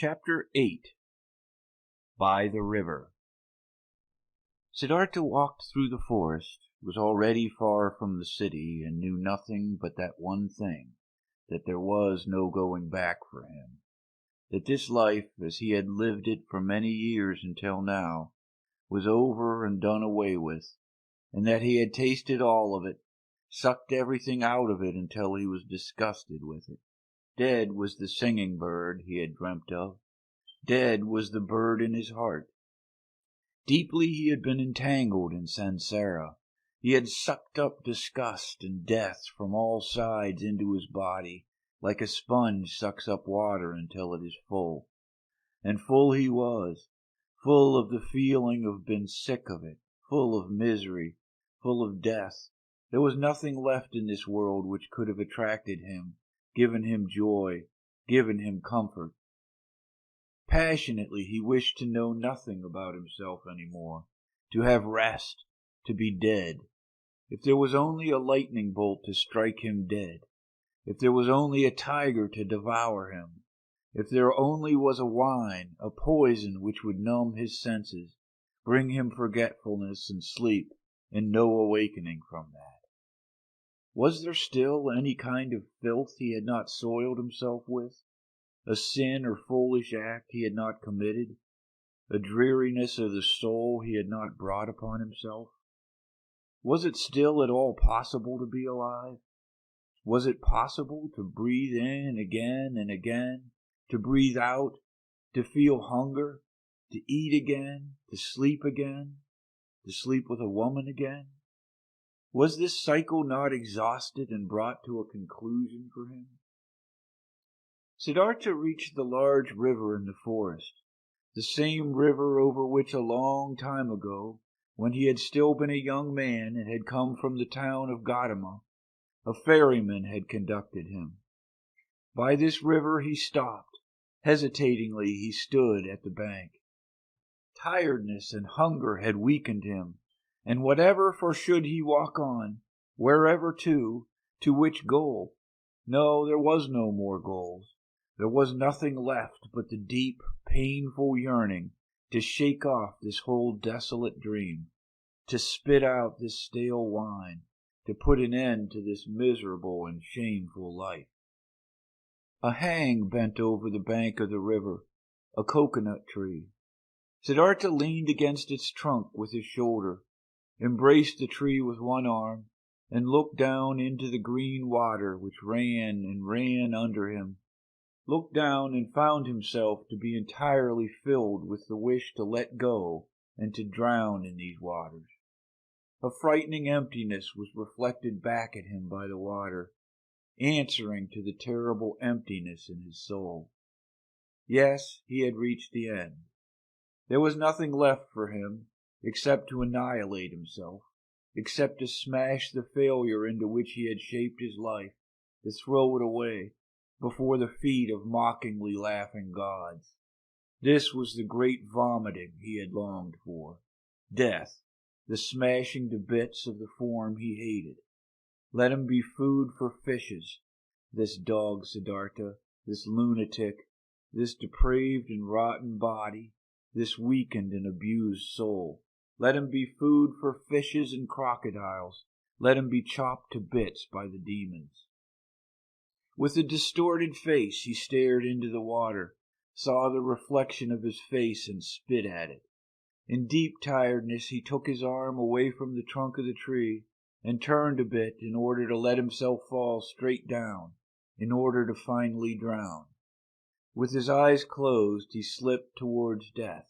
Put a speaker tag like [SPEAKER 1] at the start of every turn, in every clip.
[SPEAKER 1] Chapter 8 By the River. Siddhartha walked through the forest, was already far from the city, and knew nothing but that one thing, that there was no going back for him, that this life, as he had lived it for many years until now, was over and done away with, and that he had tasted all of it, sucked everything out of it until he was disgusted with it. Dead was the singing bird he had dreamt of. Dead was the bird in his heart. Deeply he had been entangled in samsara. He had sucked up disgust and death from all sides into his body, like a sponge sucks up water until it is full. And full he was, full of the feeling of being sick of it, full of misery, full of death. There was nothing left in this world which could have attracted him, given him joy, given him comfort. Passionately he wished to know nothing about himself any more, to have rest, to be dead. If there was only a lightning bolt to strike him dead, if there was only a tiger to devour him, if there only was a wine, a poison which would numb his senses, bring him forgetfulness and sleep, and no awakening from that. Was there still any kind of filth he had not soiled himself with? A sin or foolish act he had not committed? A dreariness of the soul he had not brought upon himself? Was it still at all possible to be alive? Was it possible to breathe in again and again, to breathe out, to feel hunger, to eat again, to sleep with a woman again? Was this cycle not exhausted and brought to a conclusion for him? Siddhartha reached the large river in the forest, the same river over which a long time ago, when he had still been a young man and had come from the town of Gautama, a ferryman had conducted him. By this river he stopped. Hesitatingly he stood at the bank. Tiredness and hunger had weakened him, and whatever for should he walk on, wherever to which goal? No, there was no more goals. There was nothing left but the deep, painful yearning to shake off this whole desolate dream, to spit out this stale wine, to put an end to this miserable and shameful life. A hang bent over the bank of the river, a coconut tree. Siddhartha leaned against its trunk with his shoulder, embraced the tree with one arm, and looked down into the green water which ran and ran under him, looked down and found himself to be entirely filled with the wish to let go and to drown in these waters. A frightening emptiness was reflected back at him by the water, answering to the terrible emptiness in his soul. Yes, he had reached the end. There was nothing left for him except to annihilate himself, except to smash the failure into which he had shaped his life, to throw it away before the feet of mockingly laughing gods. This was the great vomiting he had longed for. Death, the smashing to bits of the form he hated. Let him be food for fishes, this dog Siddhartha, this lunatic, this depraved and rotten body, this weakened and abused soul. Let him be food for fishes and crocodiles. Let him be chopped to bits by the demons. With a distorted face he stared into the water, saw the reflection of his face and spit at it. In deep tiredness he took his arm away from the trunk of the tree and turned a bit in order to let himself fall straight down, in order to finally drown. With his eyes closed he slipped towards death.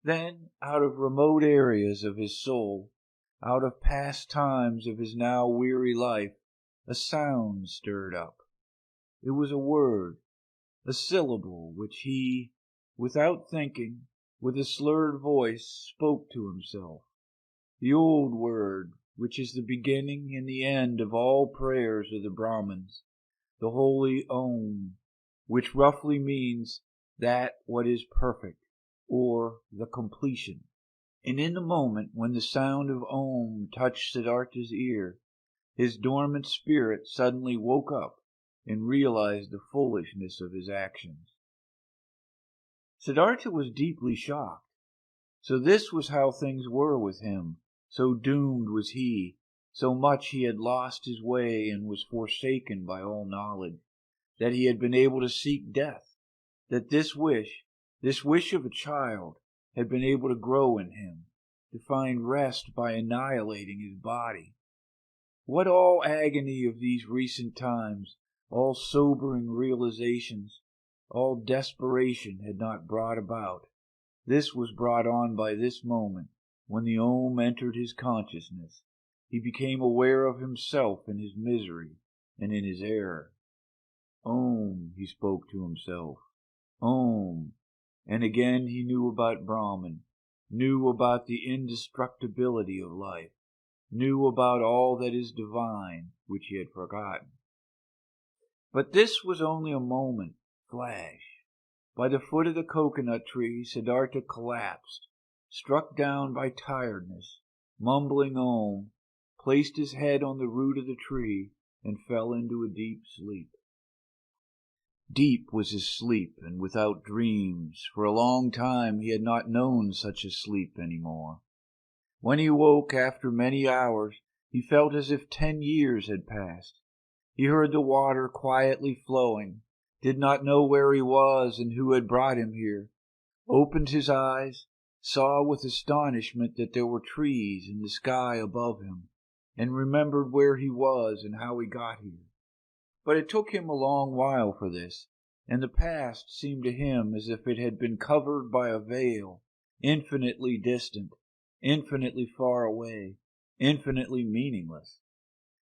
[SPEAKER 1] Then, out of remote areas of his soul, out of past times of his now weary life, a sound stirred up. It was a word, a syllable which he, without thinking, with a slurred voice, spoke to himself. The old word, which is the beginning and the end of all prayers of the Brahmins, the holy Om, which roughly means that what is perfect, or the completion. And in the moment when the sound of Om touched Siddhartha's ear, his dormant spirit suddenly woke up and realized the foolishness of his actions. Siddhartha was deeply shocked. So this was how things were with him. So doomed was he. So much he had lost his way and was forsaken by all knowledge, that he had been able to seek death, that this wish of a child, had been able to grow in him, to find rest by annihilating his body. What all agony of these recent times, all sobering realizations, all desperation had not brought about. This was brought on by this moment, when the Om entered his consciousness. He became aware of himself in his misery and in his error. Om, he spoke to himself. Om. And again he knew about Brahman, knew about the indestructibility of life, knew about all that is divine, which he had forgotten. But this was only a moment, flash. By the foot of the coconut tree, Siddhartha collapsed, struck down by tiredness, mumbling Om, placed his head on the root of the tree, and fell into a deep sleep. Deep was his sleep, and without dreams. For a long time he had not known such a sleep any more. When he woke after many hours, he felt as if 10 years had passed. He heard the water quietly flowing, did not know where he was and who had brought him here, opened his eyes, saw with astonishment that there were trees in the sky above him, and remembered where he was and how he got here. But it took him a long while for this, and the past seemed to him as if it had been covered by a veil, infinitely distant, infinitely far away, infinitely meaningless.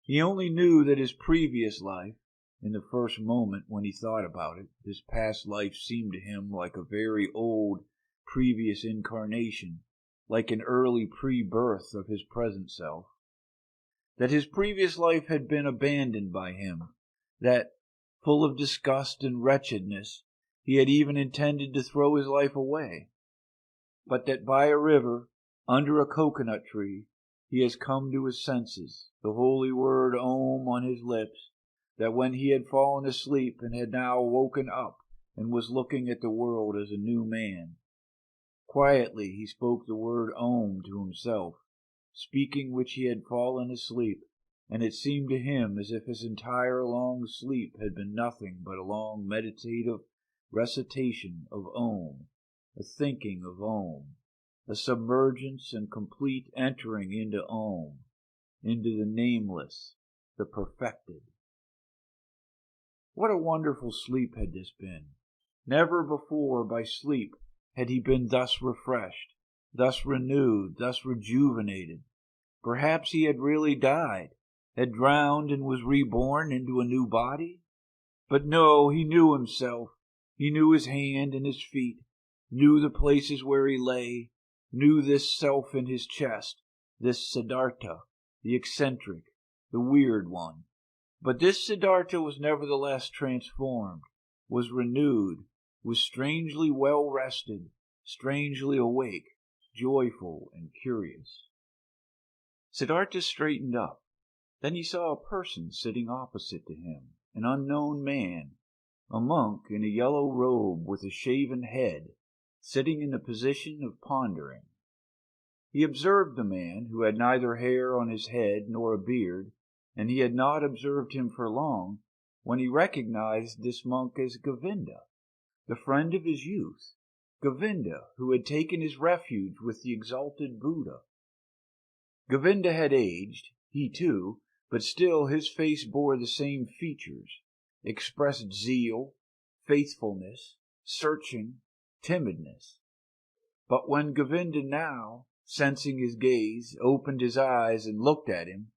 [SPEAKER 1] He only knew that his previous life, in the first moment when he thought about it, this past life seemed to him like a very old previous incarnation, like an early pre-birth of his present self. That his previous life had been abandoned by him, that, full of disgust and wretchedness, he had even intended to throw his life away, but that by a river, under a coconut tree, he has come to his senses, the holy word Om on his lips, that when he had fallen asleep and had now woken up and was looking at the world as a new man. Quietly he spoke the word Om to himself, speaking which he had fallen asleep, and it seemed to him as if his entire long sleep had been nothing but a long meditative recitation of Om, a thinking of Om, a submergence and complete entering into Om, into the nameless, the perfected. What a wonderful sleep had this been! Never before by sleep had he been thus refreshed, thus renewed, thus rejuvenated. Perhaps he had really died, had drowned and was reborn into a new body? But no, he knew himself. He knew his hand and his feet, knew the places where he lay, knew this self in his chest, this Siddhartha, the eccentric, the weird one. But this Siddhartha was nevertheless transformed, was renewed, was strangely well rested, strangely awake, joyful and curious. Siddhartha straightened up. Then he saw a person sitting opposite to him, an unknown man, a monk in a yellow robe with a shaven head, sitting in the position of pondering. He observed the man, who had neither hair on his head nor a beard, and he had not observed him for long, when he recognized this monk as Govinda, the friend of his youth, Govinda, who had taken his refuge with the exalted Buddha. Govinda had aged, he too, but still his face bore the same features, expressed zeal, faithfulness, searching, timidness. But when Govinda now, sensing his gaze, opened his eyes and looked at him,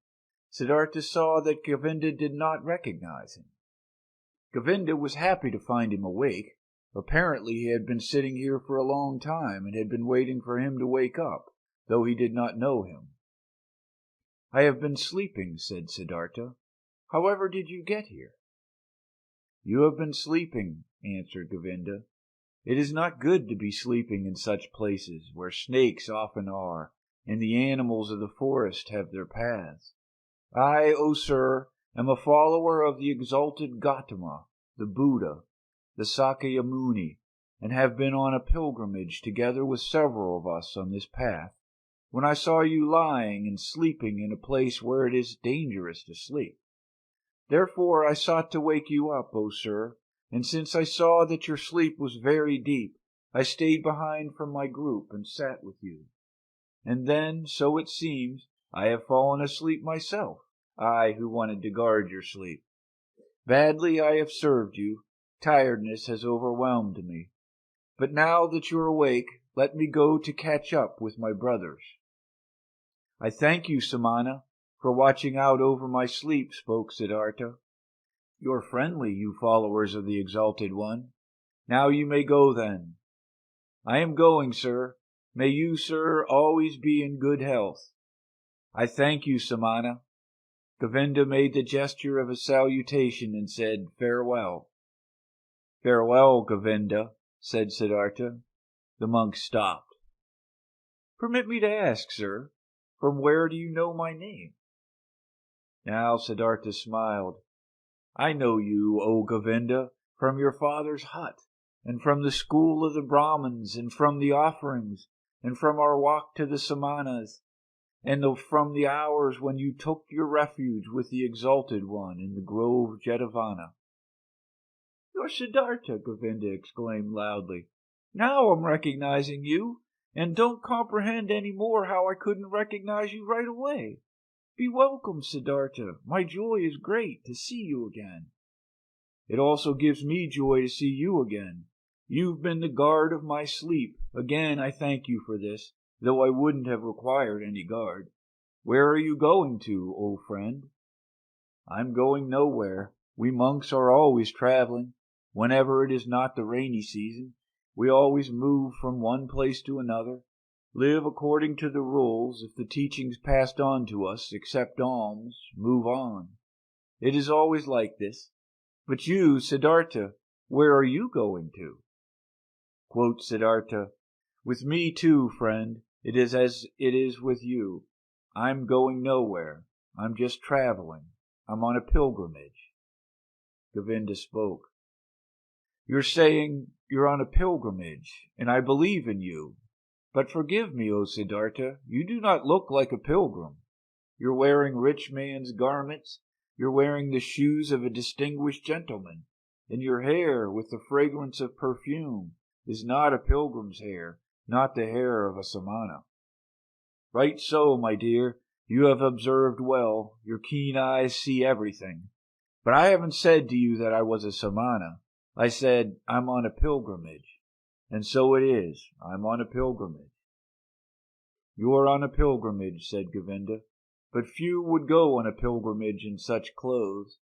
[SPEAKER 1] Siddhartha saw that Govinda did not recognize him. Govinda was happy to find him awake. Apparently he had been sitting here for a long time and had been waiting for him to wake up, though he did not know him. "I have been sleeping," said Siddhartha. "However did you get here?" "You have been sleeping," answered Govinda. "It is not good to be sleeping in such places, where snakes often are, and the animals of the forest have their paths. I, O sir, am a follower of the exalted Gautama, the Buddha, the Sakyamuni, and have been on a pilgrimage together with several of us on this path, when I saw you lying and sleeping in a place where it is dangerous to sleep. Therefore I sought to wake you up, O sir, and since I saw that your sleep was very deep, I stayed behind from my group and sat with you. And then, so it seems, I have fallen asleep myself, I who wanted to guard your sleep. Badly I have served you, tiredness has overwhelmed me. But now that you are awake, let me go to catch up with my brothers. I thank you, Samana, for watching out over my sleep, spoke Siddhartha. You're friendly, you followers of the Exalted One. Now you may go then. I am going, sir. May you, sir, always be in good health. I thank you, Samana. Govinda made the gesture of a salutation and said, Farewell. Farewell, Govinda, said Siddhartha. The monk stopped. Permit me to ask, sir, from where do you know my name? Now Siddhartha smiled. I know you, O Govinda, from your father's hut, and from the school of the Brahmins, and from the offerings, and from our walk to the Samanas, and from the hours when you took your refuge with the Exalted One in the grove Jetavana. You're Siddhartha, Govinda exclaimed loudly. Now I'm recognizing you, and don't comprehend any more how I couldn't recognize you right away. Be welcome, Siddhartha. My joy is great to see you again. It also gives me joy to see you again. You've been the guard of my sleep. Again, I thank you for this, though I wouldn't have required any guard. Where are you going to, old friend? I'm going nowhere. We monks are always traveling. Whenever it is not the rainy season, we always move from one place to another, live according to the rules. If the teachings passed on to us, accept alms, move on. It is always like this. But you, Siddhartha, where are you going to? Quote Siddhartha, With me too, friend, it is as it is with you. I'm going nowhere. I'm just traveling. I'm on a pilgrimage. Govinda spoke. You're saying you're on a pilgrimage, and I believe in you. But forgive me, O Siddhartha, you do not look like a pilgrim. You're wearing rich man's garments, you're wearing the shoes of a distinguished gentleman, and your hair, with the fragrance of perfume, is not a pilgrim's hair, not the hair of a samana. Right so, my dear, you have observed well, your keen eyes see everything. But I haven't said to you that I was a samana. I said, I'm on a pilgrimage. And so it is, I'm on a pilgrimage. You are on a pilgrimage, said Govinda, but few would go on a pilgrimage in such clothes,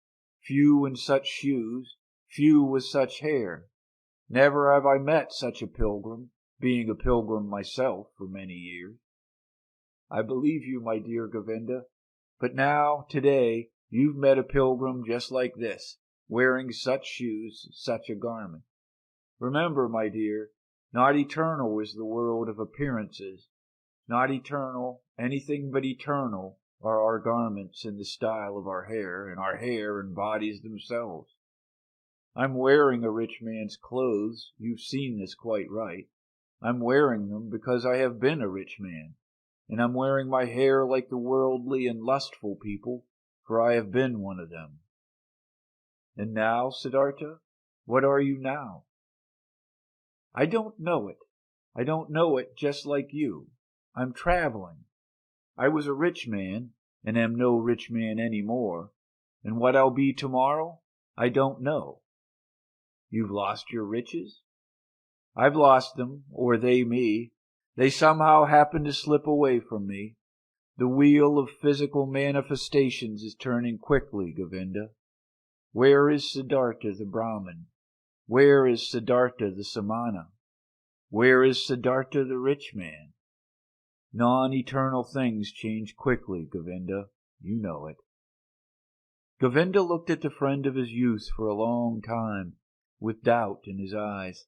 [SPEAKER 1] few in such shoes, few with such hair. Never have I met such a pilgrim, being a pilgrim myself for many years. I believe you, my dear Govinda, but now, today, you've met a pilgrim just like this, wearing such shoes, such a garment. Remember, my dear, not eternal is the world of appearances. Not eternal, anything but eternal, are our garments and the style of our hair, and our hair and bodies themselves. I'm wearing a rich man's clothes, you've seen this quite right. I'm wearing them because I have been a rich man, and I'm wearing my hair like the worldly and lustful people, for I have been one of them. And now, Siddhartha, what are you now? I don't know it. I don't know it just like you. I'm traveling. I was a rich man, and am no rich man any more, and what I'll be tomorrow, I don't know. You've lost your riches? I've lost them, or they me. They somehow happen to slip away from me. The wheel of physical manifestations is turning quickly, Govinda. Where is Siddhartha the Brahmin? Where is Siddhartha the Samana? Where is Siddhartha the rich man? Non-eternal things change quickly, Govinda. You know it. Govinda looked at the friend of his youth for a long time, with doubt in his eyes.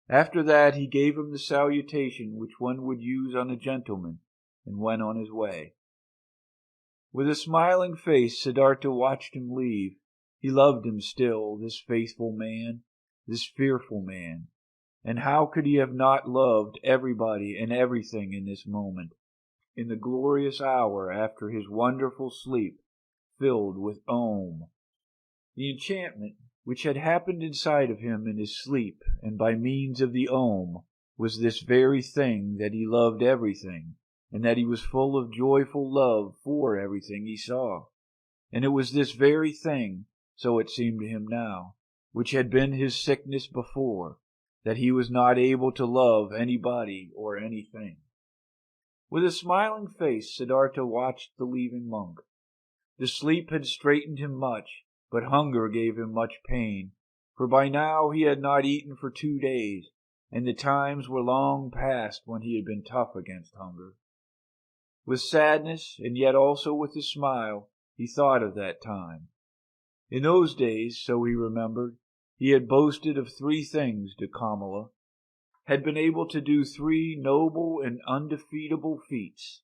[SPEAKER 1] After that he gave him the salutation which one would use on a gentleman, and went on his way. With a smiling face, Siddhartha watched him leave. He loved him still, this faithful man, this fearful man. And how could he have not loved everybody and everything in this moment, in the glorious hour after his wonderful sleep filled with Om? The enchantment which had happened inside of him in his sleep and by means of the Om was this very thing, that he loved everything, and that he was full of joyful love for everything he saw. And it was this very thing, so it seemed to him now, which had been his sickness before, that he was not able to love anybody or anything. With a smiling face, Siddhartha watched the leaving monk. The sleep had straightened him much, but hunger gave him much pain, for by now he had not eaten for 2 days, and the times were long past when he had been tough against hunger. With sadness, and yet also with a smile, he thought of that time. In those days, so he remembered, he had boasted of 3 things to Kamala, had been able to do 3 noble and undefeatable feats: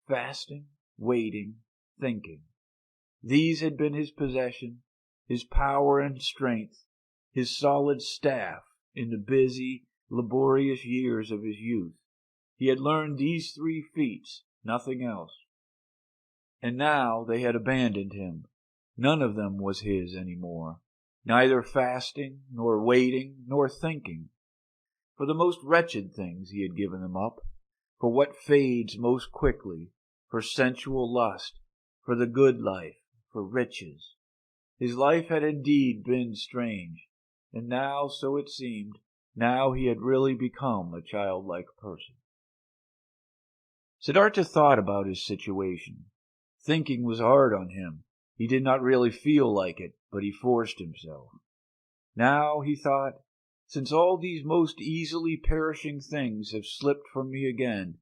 [SPEAKER 1] fasting, waiting, thinking. These had been his possession, his power and strength, his solid staff in the busy, laborious years of his youth. He had learned these 3 feats, nothing else. And now they had abandoned him. None of them was his any more, neither fasting, nor waiting, nor thinking. For the most wretched things he had given them up, for what fades most quickly, for sensual lust, for the good life, for riches. His life had indeed been strange, and now, so it seemed, now he had really become a childlike person. Siddhartha thought about his situation. Thinking was hard on him. He did not really feel like it, but he forced himself. Now, he thought, since all these most easily perishing things have slipped from me again,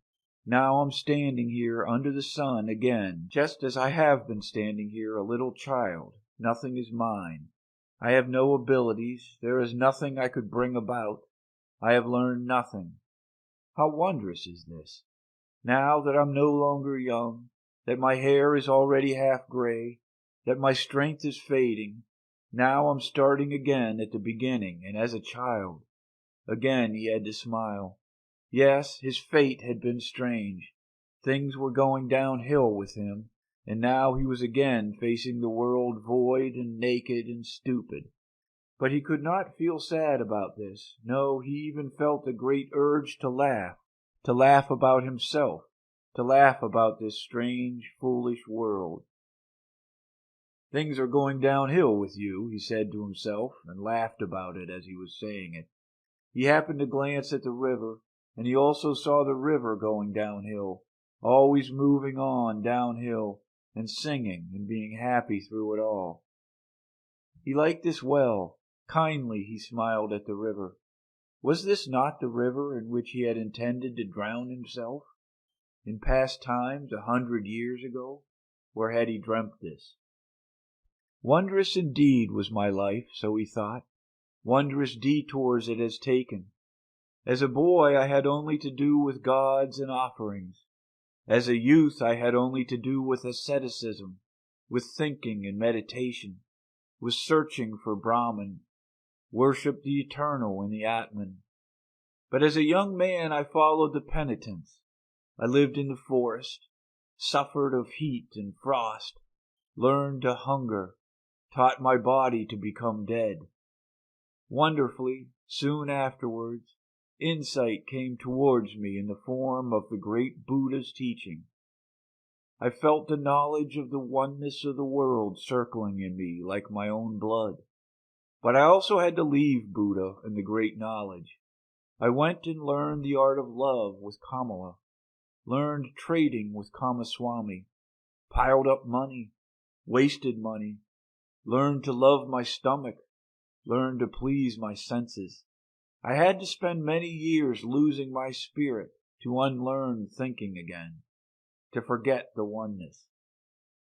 [SPEAKER 1] now I'm standing here under the sun again, just as I have been standing here a little child. Nothing is mine. I have no abilities. There is nothing I could bring about. I have learned nothing. How wondrous is this! Now that I'm no longer young, that my hair is already half gray, that my strength is fading, now I'm starting again at the beginning and as a child. Again he had to smile. Yes, his fate had been strange. Things were going downhill with him, and now he was again facing the world void and naked and stupid. But he could not feel sad about this. No, he even felt a great urge to laugh about himself, to laugh about this strange, foolish world. Things are going downhill with you, he said to himself, and laughed about it as he was saying it. He happened to glance at the river, and he also saw the river going downhill, always moving on downhill, and singing and being happy through it all. He liked this well. Kindly he smiled at the river. Was this not the river in which he had intended to drown himself? In past times, 100 years ago? Where had he dreamt this? Wondrous indeed was my life, so he thought. Wondrous detours it has taken. As a boy I had only to do with gods and offerings. As a youth I had only to do with asceticism, with thinking and meditation, with searching for Brahman, worshipped the eternal in the Atman. But as a young man I followed the penitents. I lived in the forest, suffered of heat and frost, learned to hunger, taught my body to become dead. Wonderfully, soon afterwards, insight came towards me in the form of the great Buddha's teaching. I felt the knowledge of the oneness of the world circling in me like my own blood. But I also had to leave Buddha and the great knowledge. I went and learned the art of love with Kamala, learned trading with Kamaswami, piled up money, wasted money, learned to love my stomach, learned to please my senses. I had to spend many years losing my spirit to unlearn thinking again, to forget the oneness.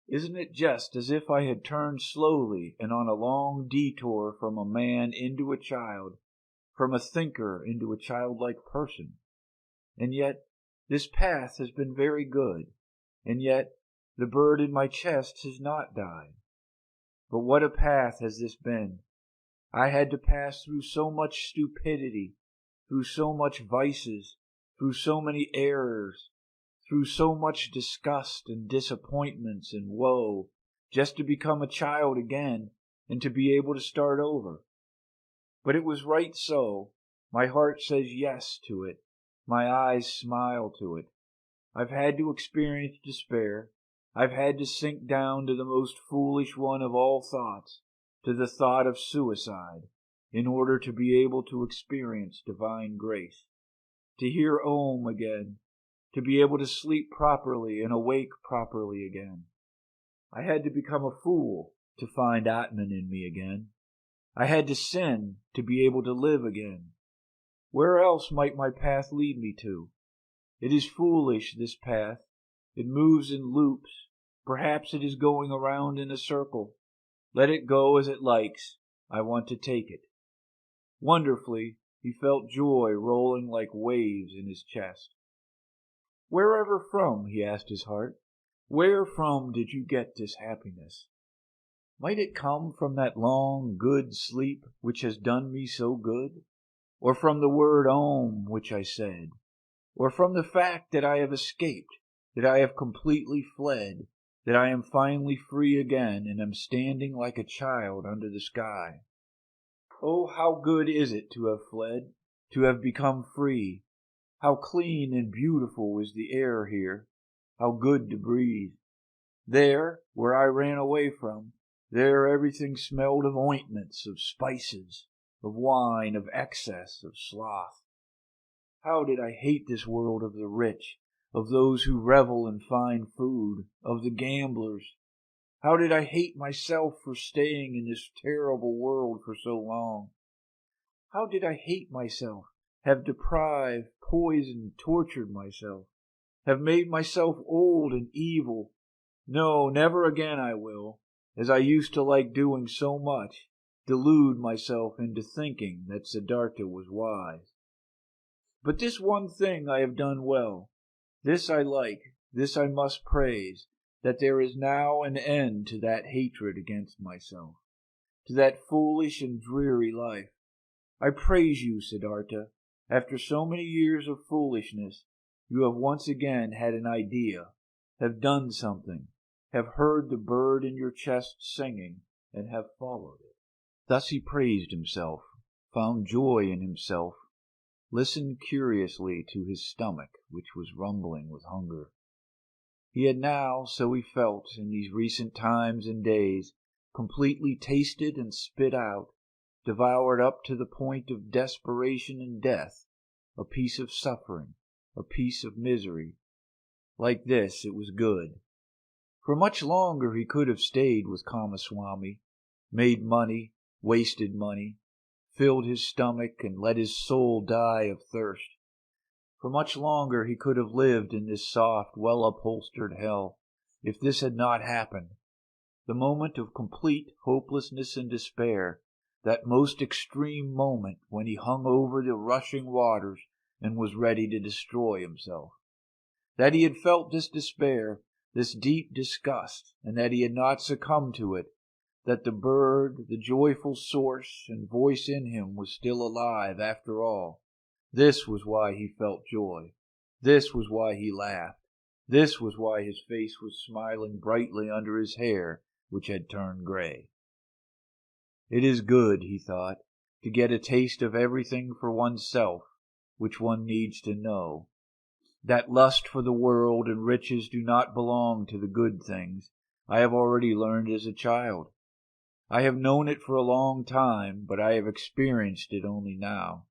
[SPEAKER 1] Isn't it just as if I had turned slowly and on a long detour from a man into a child, from a thinker into a childlike person? And yet this path has been very good, and yet the bird in my chest has not died. But what a path has this been! I had to pass through so much stupidity, through so much vices, through so many errors, through so much disgust and disappointments and woe, just to become a child again and to be able to start over. But it was right so. My heart says yes to it. My eyes smile to it. I've had to experience despair. I've had to sink down to the most foolish one of all thoughts, to the thought of suicide, in order to be able to experience divine grace, to hear Om again, to be able to sleep properly and awake properly again. I had to become a fool to find Atman in me again. I had to sin to be able to live again. Where else might my path lead me to? It is foolish, this path. It moves in loops. Perhaps it is going around in a circle. Let it go as it likes. I want to take it. Wonderfully, he felt joy rolling like waves in his chest. Wherever from, he asked his heart, where from did you get this happiness? Might it come from that long, good sleep which has done me so good? Or from the word Om which I said? Or from the fact that I have escaped, that I have completely fled, that I am finally free again and am standing like a child under the sky? Oh, how good is it to have fled, to have become free! How clean and beautiful is the air here! How good to breathe! There, where I ran away from, there everything smelled of ointments, of spices, of wine, of excess, of sloth. How did I hate this world of the rich, of those who revel in fine food, of the gamblers? How did I hate myself for staying in this terrible world for so long? How did I hate myself, have deprived, poisoned, tortured myself, have made myself old and evil? No, never again I will, as I used to like doing so much, delude myself into thinking that Siddhartha was wise. But this one thing I have done well. This I like, this I must praise, that there is now an end to that hatred against myself, to that foolish and dreary life. I praise you, Siddhartha. After so many years of foolishness, you have once again had an idea, have done something, have heard the bird in your chest singing, and have followed it. Thus he praised himself, found joy in himself, listened curiously to his stomach, which was rumbling with hunger. He had now, so he felt, in these recent times and days, completely tasted and spit out, devoured up to the point of desperation and death, a piece of suffering, a piece of misery. Like this, it was good. For much longer he could have stayed with Kamaswami, made money, wasted money, filled his stomach and let his soul die of thirst. For much longer he could have lived in this soft, well-upholstered hell, if this had not happened. The moment of complete hopelessness and despair, that most extreme moment when he hung over the rushing waters and was ready to destroy himself. That he had felt this despair, this deep disgust, and that he had not succumbed to it, that the bird, the joyful source and voice in him was still alive after all. This was why he felt joy. This was why he laughed. This was why his face was smiling brightly under his hair, which had turned gray. It is good, he thought, to get a taste of everything for oneself, which one needs to know. That lust for the world and riches do not belong to the good things, I have already learned as a child. I have known it for a long time, but I have experienced it only now.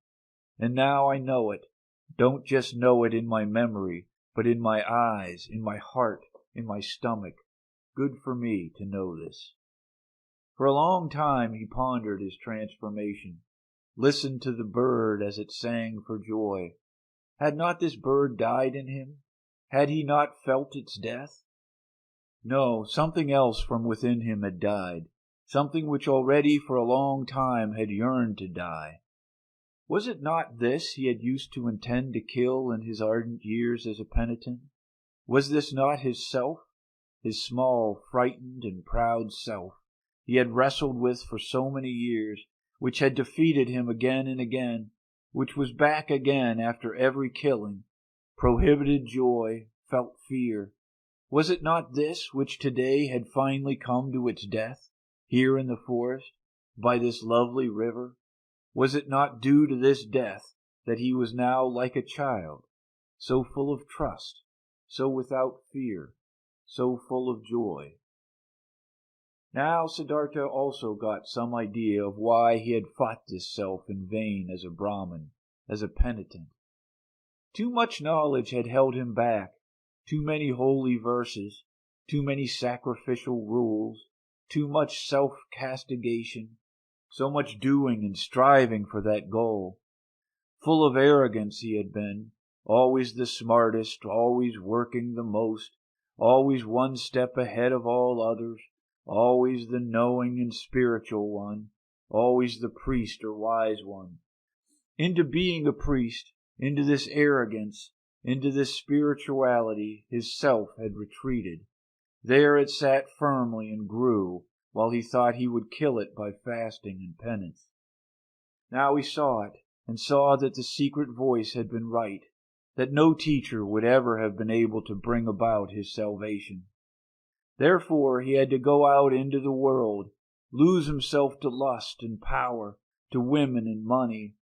[SPEAKER 1] And now I know it, don't just know it in my memory, but in my eyes, in my heart, in my stomach. Good for me to know this. For a long time he pondered his transformation, listened to the bird as it sang for joy. Had not this bird died in him? Had he not felt its death? No, something else from within him had died, something which already for a long time had yearned to die. Was it not this he had used to intend to kill in his ardent years as a penitent? Was this not his self, his small, frightened, and proud self, he had wrestled with for so many years, which had defeated him again and again, which was back again after every killing, prohibited joy, felt fear. Was it not this which today had finally come to its death, here in the forest, by this lovely river? Was it not due to this death that he was now like a child, so full of trust, so without fear, so full of joy? Now Siddhartha also got some idea of why he had fought this self in vain as a Brahmin, as a penitent. Too much knowledge had held him back, too many holy verses, too many sacrificial rules, too much self-castigation, so much doing and striving for that goal. Full of arrogance he had been, always the smartest, always working the most, always one step ahead of all others, always the knowing and spiritual one, always the priest or wise one. Into being a priest, into this arrogance, into this spirituality, his self had retreated. There it sat firmly and grew, while he thought he would kill it by fasting and penance. Now he saw it, and saw that the secret voice had been right, that no teacher would ever have been able to bring about his salvation. Therefore he had to go out into the world, lose himself to lust and power, to women and money,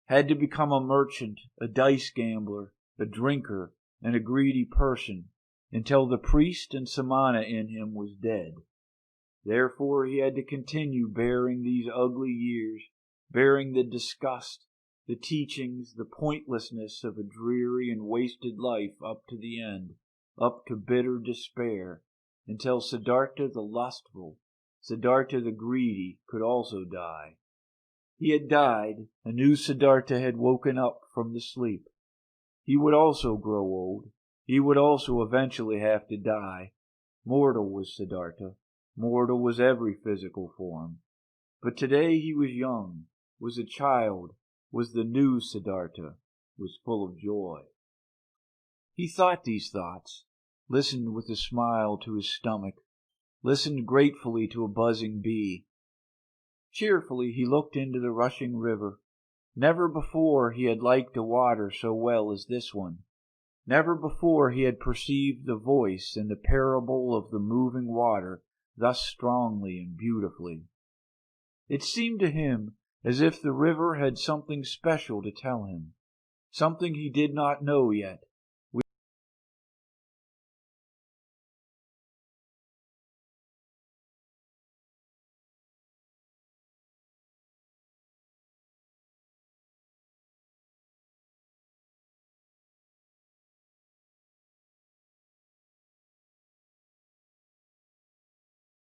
[SPEAKER 1] had to become a merchant, a dice gambler, a drinker, and a greedy person, until the priest and samana in him was dead. Therefore he had to continue bearing these ugly years, bearing the disgust, the teachings, the pointlessness of a dreary and wasted life up to the end, up to bitter despair, until Siddhartha the lustful, Siddhartha the greedy, could also die. He had died, a new Siddhartha had woken up from the sleep. He would also grow old. He would also eventually have to die. Mortal was Siddhartha. Mortal was every physical form. But today he was young, was a child, was the new Siddhartha, was full of joy. He thought these thoughts, listened with a smile to his stomach, listened gratefully to a buzzing bee. Cheerfully he looked into the rushing river. Never before he had liked the water so well as this one. Never before he had perceived the voice in the parable of the moving water thus strongly and beautifully. It seemed to him as if the river had something special to tell him, something he did not know yet,